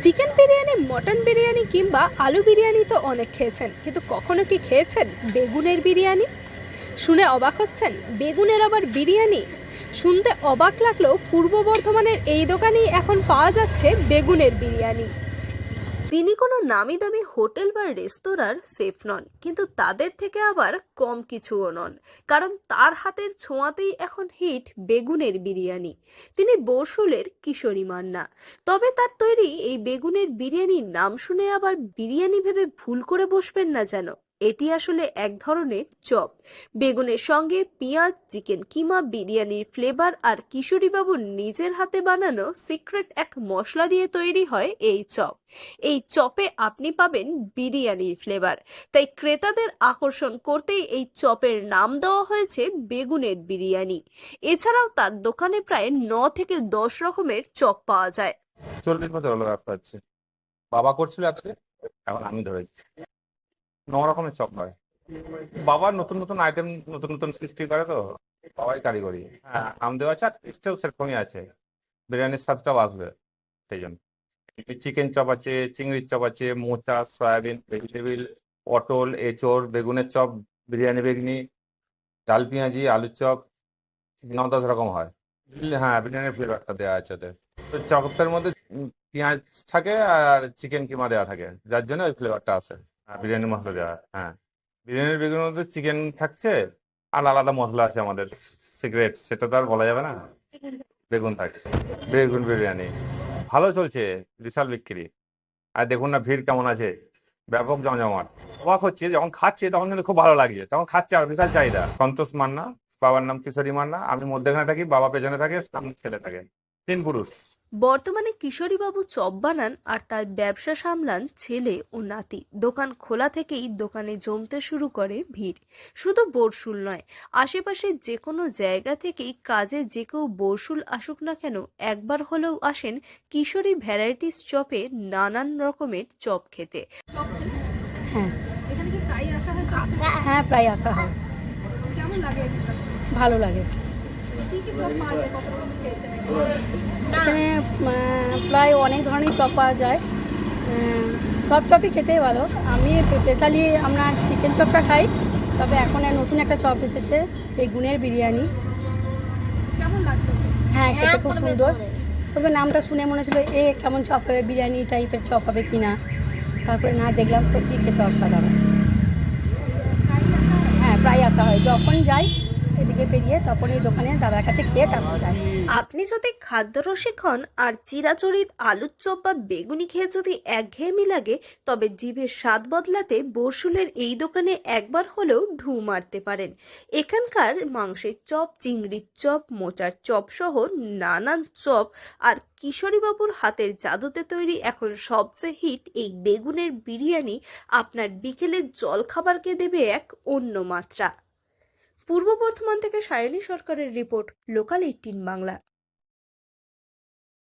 Chicken biryani, mutton biryani কিংবা আলু বিরিয়ানি তো অনেক খেয়েছেন, কিন্তু কখনো কি খেয়েছেন বেগুনের বিরিয়ানি? শুনে অবাক হচ্ছেন, বেগুনের আবার বিরিয়ানি? শুনতে অবাক লাগলেও পূর্ব বর্ধমানের এই দোকানেই এখন পাওয়া যাচ্ছে বেগুনের বিরিয়ানি। তিনি কোনো নামি দামি হোটেল বা রেস্তোরাঁর শেফ নন, কিন্তু তাদের থেকে আবার কম কিছুও নন, কারণ তার হাতের ছোঁয়াতেই এখন হিট বেগুনের বিরিয়ানি। তিনি বরশুলের কিশোরী মান্না। তবে তার তৈরি এই বেগুনের বিরিয়ানির নাম শুনে আবার বিরিয়ানি ভেবে ভুল করে বসবেন না যেন। এটি আসলে এক ধরনের চপ। বেগুনের সঙ্গে পেঁয়াজ, চিকেন কিমা, বিরিয়ানির ফ্লেভার আর কিশোরীবাবুর নিজের হাতে বানানো সিক্রেট এক মশলা দিয়ে তৈরি হয় এই চপ। এই চপে আপনি পাবেন বিরিয়ানির ফ্লেভার, তাই ক্রেতাদের আকর্ষণ করতেই এই চপের নাম দেওয়া হয়েছে বেগুনের বিরিয়ানি। এছাড়াও তার দোকানে প্রায় 9 থেকে 10 রকমের চপ পাওয়া যায়। 40 বছর হলো ব্যবসা হচ্ছে। বাবা করছিল এতদিন, এখন আমি ধরেছি। 9 রকমের চপ হয়। বাবা নতুন নতুন আইটেম নতুন নতুন সৃষ্টি করে তো, বাবাই কারিগরি। হ্যাঁ, নাম দেওয়া আছে আর টেস্টেও সেরকমই আছে। বিরিয়ানির স্বাদটাও আসবে সেই জন্য। চিকেন চপ আছে, চিংড়ির চপ আছে, মোচা, সয়াবিন, ভেজিটেবিল, পটল, এঁচোড়, বেগুনের চপ, বিরিয়ানি বেগনি, ডাল পেঁয়াজি, আলুর চপ, 9-10 রকম হয়। হ্যাঁ, বিরিয়ানির ফ্লেভারটা দেওয়া আছে ওতে। তো চপের মধ্যে পেঁয়াজ থাকে আর চিকেন কিমা দেওয়া থাকে, যার জন্য ওই ফ্লেভারটা আসে। বিরিয়ানি মশলা দেওয়া হয়। হ্যাঁ, বিরিয়ানির বেগুনের মধ্যে চিকেন থাকছে আর আলাদা মশলা আছে আমাদের সিক্রেট, সেটা তো আর বলা যাবে না। বেগুন থাকছে, বেগুন বিরিয়ানি ভালো চলছে, বিশাল বিক্রি। আর দেখুন না ভিড় কেমন আছে, ব্যাপক জমজমাট। অবাক হচ্ছে, যখন খাচ্ছে তখন কিন্তু খুব ভালো লাগছে, তখন খাচ্ছে আর বিশাল চাহিদা। সন্তোষ মান্না, বাবার নাম কিশোরী মান্না, আমি মধ্যেখানে থাকি, বাবা পেছনে থাকে, সামনে ছেলে থাকে, 3 পুরুষ। বর্তমানে কিশোরীবাবু চপ বানান আর তার ব্যবসা সামলান ছেলে ও নাতি। দোকান খোলা থেকেই দোকানে জমতে শুরু করে ভিড়। শুধু বরশুল নয়, আশেপাশের যে কোনো জায়গা থেকেই কাজে যে কেউ বরশুল আসুক না কেন, একবার হলেও আসেন কিশোরী ভ্যারাইটিস চপে নানান রকমের চপ খেতে। হ্যাঁ, এখানে কি প্রায় আসা হয়? হ্যাঁ প্রায় আসা হয়। কেমন লাগে? ভালো লাগে। কি কি চপ পাওয়া যায়? কত রকম খেয়েছেন? এখানে প্রায় অনেক ধরনের চপ পাওয়া যায়। সব চপই খেতেই ভালো। আমি স্পেশালি আপনার চিকেন চপটা খাই, তবে এখন নতুন একটা চপ এসেছে বেগুনের বিরিয়ানি। কেমন লাগতো? হ্যাঁ, খেতে খুব সুন্দর। তবে নামটা শুনে মনে হচ্ছিল কেমন চপ হবে, বিরিয়ানি টাইপের চপ হবে কিনা। তারপরে না, দেখলাম সত্যি খেতে অসাধারণ। হ্যাঁ, প্রায় আসা হয়, যখন যাই এদিকে পেরিয়ে তখন এই দোকানে দাদার কাছে খেয়ে তারপর যাই। আপনি যদি খাদ্যরসিক হন আর চিরাচরিত আলুর চপ বা বেগুনি খেয়ে যদি একঘেয়েমি লাগে, তবে জিভের স্বাদ বদলাতে বরশুলের এই দোকানে একবার হলেও ঢু মারতে পারেন। এখানকার মাংসের চপ, চিংড়ির চপ, মোচার চপ সহ নানান চপ আর কিশোরীবাবুর হাতের জাদুতে তৈরি এখন সবচেয়ে হিট এই বেগুনের বিরিয়ানি আপনার বিকেলের জলখাবারকে দেবে এক অন্য মাত্রা। পূর্ব বর্ধমান থেকে সায়নী সরকারের রিপোর্ট, লোকাল 18 বাংলা।